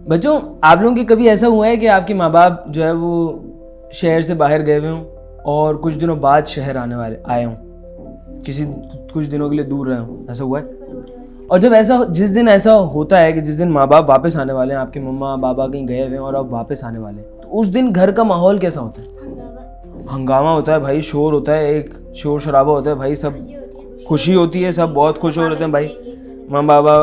बच्चों, आप लोगों के कभी ऐसा हुआ है कि आपके माँ बाप जो है वो शहर से बाहर गए हुए हों और कुछ दिनों बाद शहर आए हों, कुछ दिनों के लिए दूर रहे हों? ऐसा हुआ है? और जब जिस दिन ऐसा होता है कि जिस दिन माँ बाप वापस आने वाले हैं, आपके मम्मा पापा कहीं गए हुए हैं और अब वापस आने वाले हैं, तो उस दिन घर का माहौल कैसा होता है? हंगामा होता है भाई, शोर होता है, एक शोर शराबा होता है भाई, सब खुशी होती है, सब बहुत खुश हो रहे हैं भाई, मम्मा पापा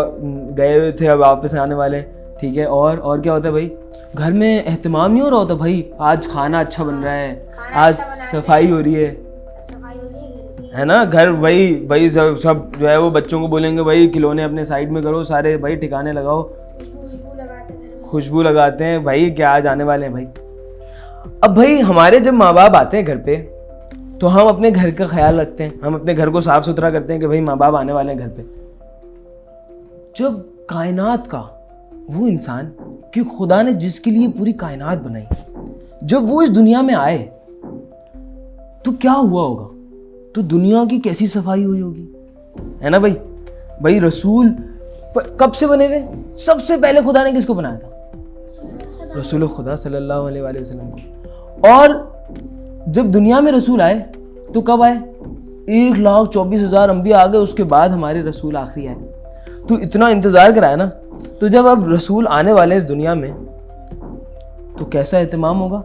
गए हुए थे अब वापस आने वाले हैं, ठीक है। और क्या होता है भाई, घर में एहतमाम नहीं हो रहा होता भाई, आज खाना अच्छा बन रहा है, आज सफाई हो रही है ना। घर भाई सब जो है वो बच्चों को बोलेंगे भाई खिलौने अपने साइड में करो, सारे भाई ठिकाने लगाओ, खुशबू लगाते हैं भाई, क्या आज आने वाले हैं भाई। अब भाई हमारे जब माँ बाप आते हैं घर पे तो हम अपने घर का ख्याल रखते हैं, हम अपने घर को साफ सुथरा करते हैं कि भाई माँ बाप आने वाले हैं घर पे। जब कायनात का वो इंसान कि खुदा ने जिसके लिए पूरी कायनात बनाई, जब वो इस दुनिया में आए तो क्या हुआ होगा, तो दुनिया की कैसी सफाई हुई होगी, है ना भाई रसूल कब से बने हुए? सबसे पहले खुदा ने किसको बनाया था? रसूल खुदा सल्लल्लाहु अलैहि वसल्लम को। और जब दुनिया में रसूल आए तो कब आए? 1,24,000 अंबिया आ गए, उसके बाद हमारे रसूल आखिरी आए। तो इतना इंतज़ार कराया ना, तो जब अब रसूल आने वाले इस दुनिया में तो कैसा एहतमाम होगा,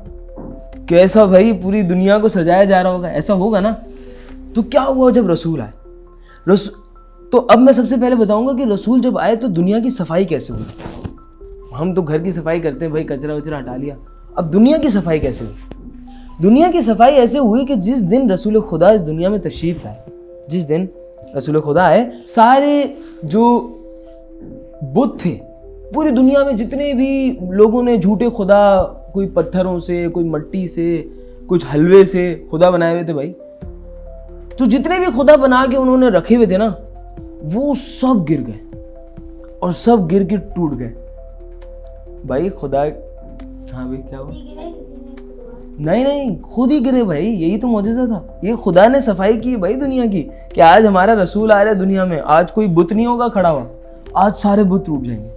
कैसा भाई पूरी दुनिया को सजाया जा रहा होगा, ऐसा होगा ना। तो क्या हुआ जब रसूल आए? तो अब मैं सबसे पहले बताऊंगा कि रसूल जब आए तो दुनिया की सफाई कैसे हुई। हम तो घर की सफाई करते हैं भाई, कचरा वचरा हटा लिया, अब दुनिया की सफाई कैसे हुई? दुनिया की सफाई ऐसे हुई कि जिस दिन रसूल खुदा इस दुनिया में तशरीफ लाए, जिस दिन रसूल खुदा आए, सारे जो बुत थे पूरी दुनिया में, जितने भी लोगों ने झूठे खुदा, कोई पत्थरों से, कोई मिट्टी से, कुछ हलवे से खुदा बनाए हुए थे भाई, तो जितने भी खुदा बना के उन्होंने रखे हुए थे ना, वो सब गिर गए और सब गिर के टूट गए भाई। खुदा, हाँ भाई क्या हुआ? नहीं खुद ही गिरे भाई, यही तो मौजज़ा था। ये खुदा ने सफाई की भाई दुनिया की कि आज हमारा रसूल आ रहा है दुनिया में, आज कोई बुत नहीं होगा खड़ा हुआ, आज सारे बुत टूट जाएंगे,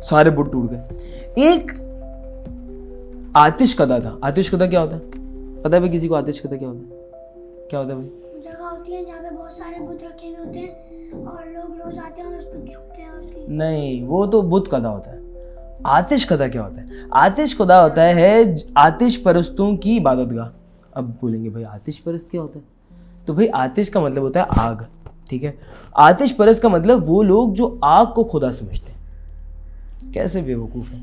सारे बुत टूट गए। एक आतिश कदा था। आतिश कदा क्या होता है? पता है भाई किसी को आतिश कदा क्या होता है? क्या होता है भाई? जगह होती है जहाँ पे बहुत सारे बुत रखे हुए होते हैं और लोग रोज आते हैं और उस पर झुकते हैं उसकी। नहीं, वो तो बुत कदा होता है। आतिश कदा क्या होता है? आतिश कदा होता है आतिश परस्तों की इबादतगाह। अब बोलेंगे भाई आतिश परस्त क्या होता है? तो भाई आतिश का मतलब होता है आग, ठीक है। आतिश परस्त का मतलब वो लोग जो आग को खुदा समझते हैं। कैसे बेवकूफ है,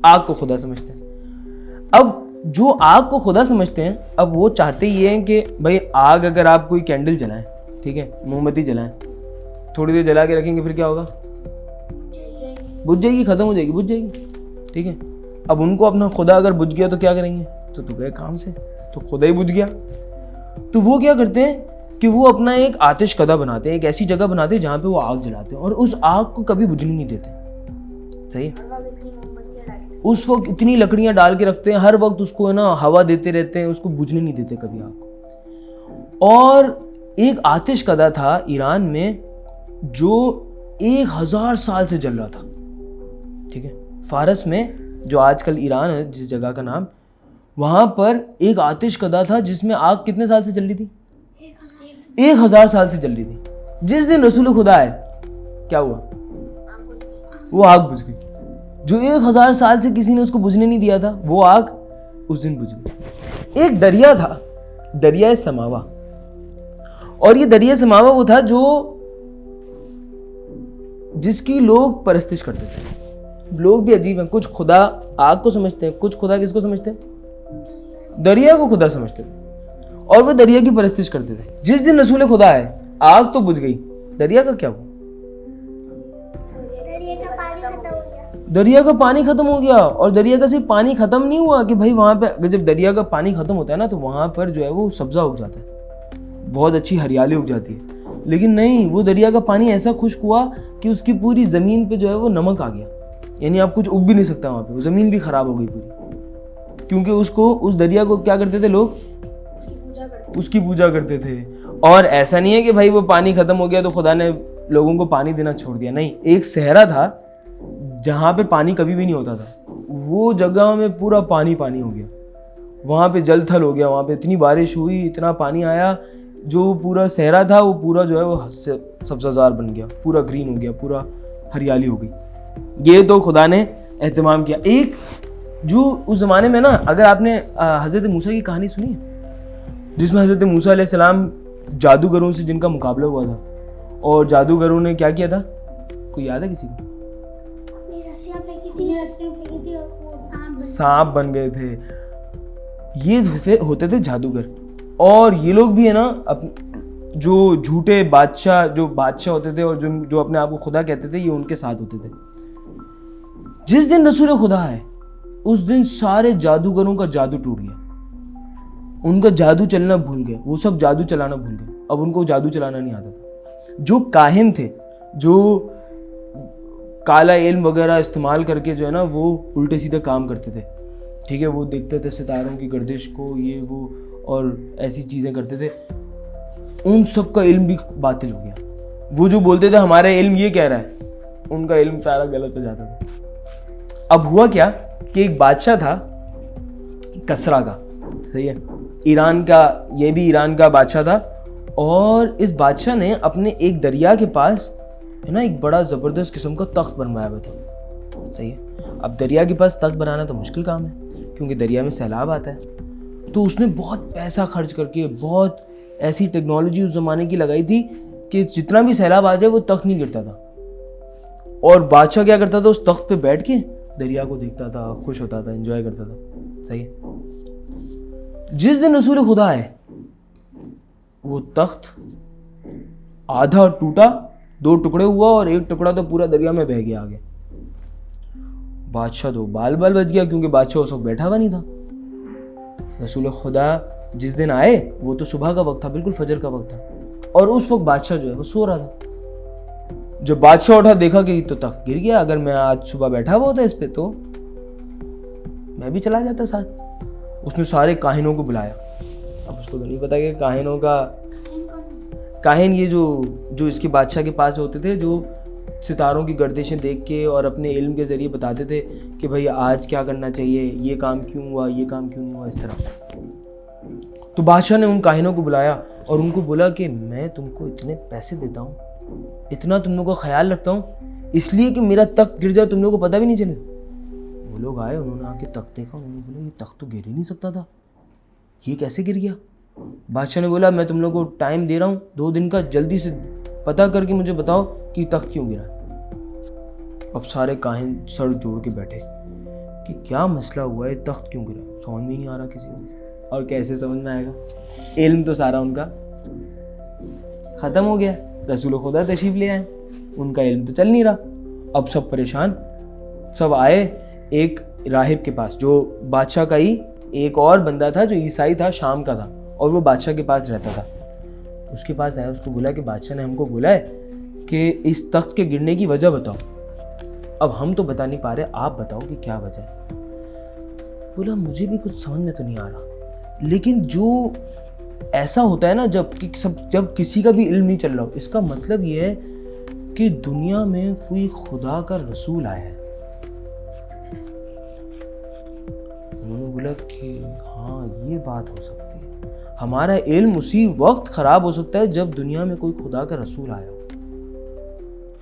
आग को खुदा समझते हैं। अब जो आग को खुदा समझते हैं, अब वो चाहते ही हैं कि भाई आग, अगर आप कोई कैंडल जलाएं, ठीक है, मोमबत्ती जलाएं, थोड़ी देर जला के रखेंगे, फिर क्या होगा? बुझ जाएगी, खत्म हो जाएगी, बुझ जाएगी, ठीक है। अब उनको अपना खुदा अगर बुझ गया तो क्या करेंगे? तो गए काम से, तो खुदा ही बुझ गया। तो वो क्या करते हैं कि वो अपना एक आतिश कदा बनाते हैं, एक ऐसी जगह बनाते हैं जहाँ पे वो आग जलाते हैं और उस आग को कभी बुझने नहीं देते। सही है। उस वक्त इतनी लकड़ियां डाल के रखते हैं, हर वक्त उसको है ना हवा देते रहते हैं, उसको बुझने नहीं देते कभी आग को। और एक आतिश कदा था ईरान में जो 1000 साल से जल रहा था, ठीक है। फारस में, जो आजकल ईरान है जिस जगह का नाम, वहां पर एक आतिश कदा था जिसमें आग कितने साल से जल रही थी? 1000 साल से जल रही थी। जिस दिन रसूल खुदा आए क्या हुआ? वो आग बुझ गई। जो 1000 साल से किसी ने उसको बुझने नहीं दिया था, वो आग उस दिन बुझ गई। एक दरिया था, दरिया समावा, और ये दरिया समावा वो था जिसकी लोग परस्तिश करते थे। लोग भी अजीब हैं, कुछ खुदा आग को समझते हैं, कुछ खुदा किसको समझते हैं? दरिया को खुदा समझते थे और वो दरिया की परस्तिश करते थे। जिस दिन रसूल खुदा आए, आग तो बुझ गई, दरिया का क्या हुआ? दरिया का पानी खत्म हो गया। और दरिया का सिर्फ पानी खत्म नहीं हुआ कि भाई वहां पे, जब दरिया का पानी खत्म होता है ना, तो वहां पर जो है वो सब्जा उग जाता है, बहुत अच्छी हरियाली उग जाती है। लेकिन नहीं, वो दरिया का पानी ऐसा खुश्क हुआ कि उसकी पूरी जमीन पे जो है वो नमक आ गया, यानी आप कुछ उग भी नहीं सकता वहां पे, वो जमीन भी खराब हो गई पूरी, क्योंकि उस दरिया को क्या करते थे लोग? उसकी पूजा करते थे। और ऐसा नहीं है कि भाई वो पानी खत्म हो गया तो खुदा ने लोगों को पानी देना छोड़ दिया, नहीं। एक सहरा था जहाँ पे पानी कभी भी नहीं होता था, वो जगह में पूरा पानी पानी हो गया। वहाँ पे जल थल हो गया, वहाँ पे इतनी बारिश हुई, इतना पानी आया, जो पूरा सहरा था वो पूरा जो है वो सब्ज़ाज़ार बन गया, पूरा ग्रीन हो गया, पूरा हरियाली हो गई। ये तो खुदा ने एहतमाम किया। एक जो उस ज़माने में ना, अगर आपने हज़रत मूसा की कहानी सुनी है, जिसमें हज़रत मूसा अलैहिस्सलाम जादूगरों से जिनका मुकाबला हुआ था, और जादूगरों ने क्या किया था, कोई याद है किसी को? अपनी रस्सियाँ फेंकी थी और वो सांप बन गए थे। ये होते थे जादूगर। और ये लोग भी है ना, जो झूठे बादशाह होते थे और जो अपने आप को खुदा कहते थे, ये उनके साथ होते थे। जिस दिन रसूल खुदा आए उस दिन सारे जादूगरों का जादू टूट गया, उनका जादू चलना भूल गए, वो सब जादू चलाना भूल गए, अब उनको जादू चलाना नहीं आता था। जो काहिन थे, जो काला इल्म वगैरह इस्तेमाल करके जो है ना वो उल्टे सीधे काम करते थे, ठीक है, वो देखते थे सितारों की गर्दिश को, ये वो और ऐसी चीज़ें करते थे, उन सब का इल्म भी बातिल हो गया। वो जो बोलते थे हमारा इल्म ये कह रहा है, उनका इल्म सारा गलत हो जाता था। अब हुआ क्या कि एक बादशाह था कसरा का, सही है, ईरान का, ये भी ईरान का बादशाह था। और इस बादशाह ने अपने एक दरिया के पास है ना एक बड़ा ज़बरदस्त किस्म का तख्त बनवाया हुआ था, सही है। अब दरिया के पास तख्त बनाना तो मुश्किल काम है, क्योंकि दरिया में सैलाब आता है। तो उसने बहुत पैसा खर्च करके बहुत ऐसी टेक्नोलॉजी उस ज़माने की लगाई थी कि जितना भी सैलाब आ जाए वो तख्त नहीं गिरता था। और बादशाह क्या करता था, उस तख्त पे बैठ के दरिया को देखता था, खुश होता था, एंजॉय करता था, सही है। जिस दिन रसूल खुदा आए वो तख्त आधा टूटा, 2 टुकड़े हुआ, और एक टुकड़ा तो पूरा दरिया में बह गया आगे। बादशाह तो बाल बाल बच गया, क्योंकि बादशाह उस वक्त बैठा हुआ नहीं था। रसूल खुदा जिस दिन आए वो तो सुबह का वक्त था, बिल्कुल फजर का वक्त था, और उस वक्त बादशाह जो है वो सो रहा था। जब बादशाह उठा, देखा कि तो तख्त गिर गया, अगर मैं आज सुबह बैठा हुआ होता इस पे तो मैं भी चला जाता साथ। उसने सारे काहिनों को बुलाया। अब उसको तो नहीं पता कि काहिनों का, काहिन ये जो इसके बादशाह के पास होते थे, जो सितारों की गर्दिशें देख के और अपने इल्म के ज़रिए बताते थे कि भाई आज क्या करना चाहिए, ये काम क्यों हुआ, ये काम क्यों नहीं हुआ, इस तरह। तो बादशाह ने उन काहिनों को बुलाया और उनको बोला कि मैं तुमको इतने पैसे देता हूँ, इतना तुम लोगों का ख्याल रखता हूँ, इसलिए कि मेरा तख्त गिर जाए तुम लोगों को पता भी नहीं चले। वो लोग आए, उन्होंने आके तख्त देखा, उन्होंने बोला ये तख्त तो गिर ही नहीं सकता था, ये कैसे गिर गया। बादशाह ने बोला मैं तुम लोगों को टाइम दे रहा हूँ 2 दिन का, जल्दी से पता करके मुझे बताओ कि तख्त क्यों गिरा। अब सारे काहिन सर जोड़ के बैठे कि क्या मसला हुआ है, तख्त क्यों गिरा, समझ में नहीं आ रहा किसी को। और कैसे समझ में आएगा, इल्म तो सारा उनका ख़त्म हो गया। रसूल खुदा तशरीफ ले आए, उनका इल्म तो चल नहीं रहा। अब सब परेशान, सब आए एक राहिब के पास, जो बादशाह का ही एक और बंदा था जो ईसाई था, शाम का था, और वो बादशाह के पास रहता था। उसके पास आया, उसको बोला कि बादशाह ने हमको बोला है कि इस तख्त के गिरने की वजह बताओ। अब हम तो बता नहीं पा रहे, आप बताओ कि क्या वजह है। बोला मुझे भी कुछ समझ में तो नहीं आ रहा, लेकिन जो ऐसा होता है ना जब किसी का भी इल्म नहीं चल रहा हो, इसका मतलब ये है कि दुनिया में कोई खुदा का रसूल आया है। उन्होंने बोला कि हाँ ये बात हो सकती है, हमारा इल्म उसी वक्त खराब हो सकता है जब दुनिया में कोई खुदा का रसूल आया हो।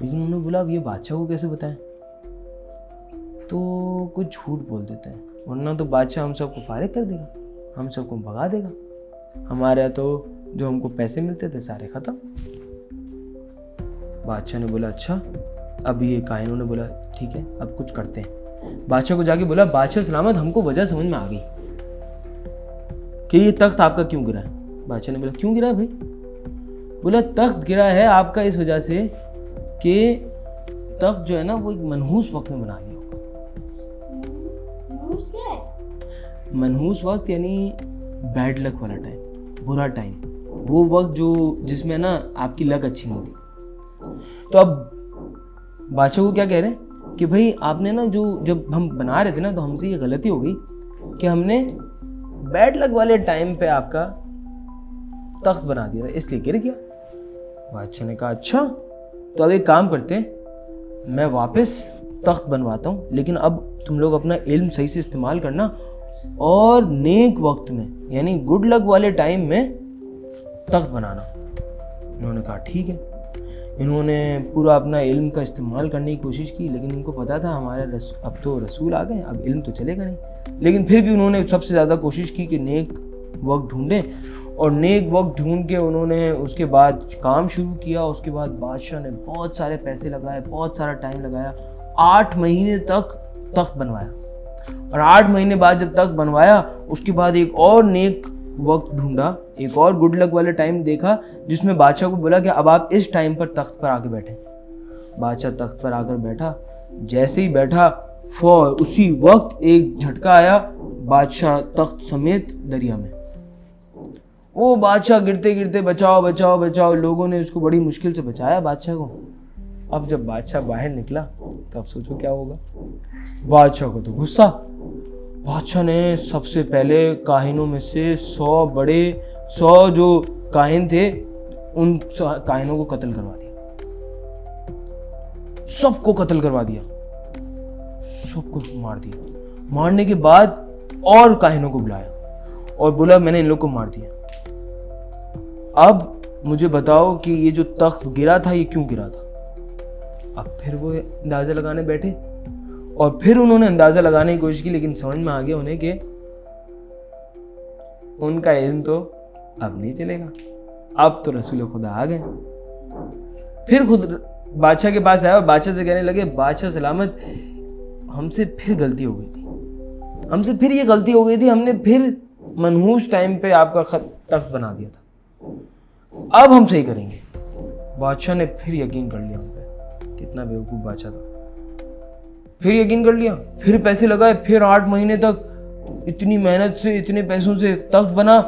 लेकिन उन्होंने बोला अब ये बादशाह को कैसे बताएं, तो कुछ झूठ बोल देते हैं, वरना तो बादशाह हम सबको फारिग कर देगा, हम सबको भगा देगा, हमारे यहाँ तो जो हमको पैसे मिलते थे सारे ख़त्म। बादशाह ने बोला अच्छा। अब ये काहिनों ने बोला ठीक है अब कुछ करते हैं। बादशाह को जाके बोला बादशाह सलामत, हमको वजह समझ में आ गई कि ये तख्त आपका क्यों गिरा है। बादशाह ने बोला क्यों गिरा है भाई। बोला तख्त गिरा है आपका इस वजह से कि तख्त जो है ना वो एक मनहूस वक्त में बना लिया होगा। मनहूस वक्त यानी बैड लक वाला टाइम, बुरा टाइम, वो वक्त जो जिसमें ना आपकी लक अच्छी नहीं थी। तो अब बादशाह को क्या कह रहे हैं कि भाई आपने ना जो जब हम बना रहे थे ना तो हमसे ये गलती हो गई कि हमने बैड लक वाले टाइम पे आपका तख्त बना दिया था, इसलिए गिर गया। बादशाह ने कहा अच्छा तो अब एक काम करते हैं, मैं वापस तख्त बनवाता हूँ, लेकिन अब तुम लोग अपना इल्म सही से इस्तेमाल करना और नेक वक्त में यानी गुड लक वाले टाइम में तख्त बनाना। इन्होंने कहा ठीक है। इन्होंने पूरा अपना इल्म का इस्तेमाल करने की कोशिश की, लेकिन उनको पता था हमारे अब तो रसूल आ गए, अब इल्म तो चलेगा नहीं। लेकिन फिर भी उन्होंने सबसे ज़्यादा कोशिश की कि नेक वक्त ढूंढें, और नेक वक्त ढूंढ के उन्होंने उसके बाद काम शुरू किया। उसके बाद बादशाह ने बहुत सारे पैसे लगाए, बहुत सारा टाइम लगाया, 8 महीने तक तख्त बनवाया। और 8 महीने बाद जब तख्त बनवाया, उसके बाद एक और नेक वक्त ढूंढा, एक और गुड लक वाले टाइम देखा, जिसमें बादशाह को बोला कि अब आप इस टाइम पर तख्त पर आके बैठे। बादशाह तख्त पर आकर बैठा। जैसे ही बैठा उसी वक्त एक झटका आया, बादशाह तख्त समेत दरिया में। वो बादशाह गिरते गिरते बचाओ बचाओ बचाओ, लोगों ने उसको बड़ी मुश्किल से बचाया बादशाह को। अब जब बादशाह बाहर निकला तो अब सोचो क्या होगा। बादशाह को तो गुस्सा। बादशाह ने सबसे पहले काहिनों में से 100 जो काहिन थे उन काहिनों को कत्ल करवा दिया, सबको कत्ल करवा दिया, सबको मार दिया। मारने के बाद और काहिनों को बुलाया और बोला मैंने इन लोग को मार दिया। अब मुझे बताओ कि ये जो तख्त गिरा था ये क्यों गिरा था। अब फिर वो अंदाजा लगाने बैठे और फिर उन्होंने अंदाजा लगाने की कोशिश की, लेकिन समझ में आ गया उन्हें कि उनका इल्म तो अब नहीं चलेगा, अब तो रसूल खुदा आ गए। फिर खुद बादशाह के पास आया और बादशाह से कहने लगे, बादशाह सलामत, हमसे फिर गलती हो गई थी, हमसे फिर ये गलती हो गई थी, हमने फिर मनहूस टाइम पे आपका तख्त बना दिया था, अब हम सही करेंगे। बादशाह ने फिर यकीन कर लिया उन पे, कितना बेवकूफ़ बादशाह था। फिर यकीन कर लिया, फिर पैसे लगाए, फिर 8 महीने तक इतनी मेहनत से इतने पैसों से तख्त बना।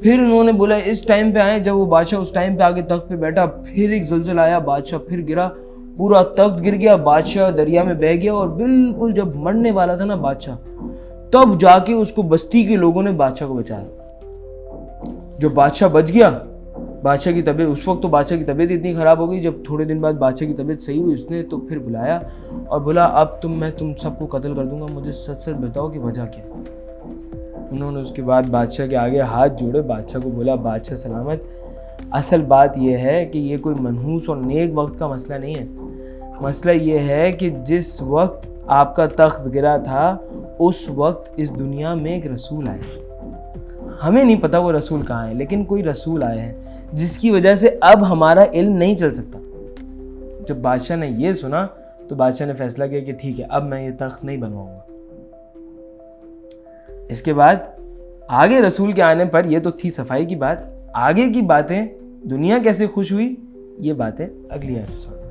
फिर उन्होंने बोला इस टाइम पे आए, जब वो बादशाह उस टाइम पे आके तख्त पे बैठा, फिर एक ज़लज़ला आया, बादशाह फिर गिरा, पूरा तख्त गिर गया, बादशाह दरिया में बह गया। और बिल्कुल जब मरने वाला था ना बादशाह, तब जाके उसको बस्ती के लोगों ने बादशाह को बचाया। जो बादशाह बच गया, बादशाह की तबीयत, उस वक्त तो बादशाह की तबीयत इतनी ख़राब हो गई, जब थोड़े दिन बाद बादशाह की तबीयत सही हुई, उसने तो फिर बुलाया और बोला अब मैं तुम सबको कत्ल कर दूंगा, मुझे सच सच बताओ कि वजह क्या है। उन्होंने उसके बाद बादशाह के आगे हाथ जोड़े, बादशाह को बोला, बादशाह सलामत, असल बात यह है कि ये कोई मनहूस और नेक वक्त का मसला नहीं है। मसला ये है कि जिस वक्त आपका तख्त गिरा था उस वक्त इस दुनिया में एक रसूल आए। हमें नहीं पता वो रसूल कहाँ है, लेकिन कोई रसूल आए हैं जिसकी वजह से अब हमारा इल्म नहीं चल सकता। जब बादशाह ने ये सुना तो बादशाह ने फैसला किया कि ठीक है, अब मैं ये तख्त नहीं बनवाऊंगा। इसके बाद आगे रसूल के आने पर, ये तो थी सफाई की बात, आगे की बातें, दुनिया कैसे खुश हुई, ये बातें अगली एपिसोड।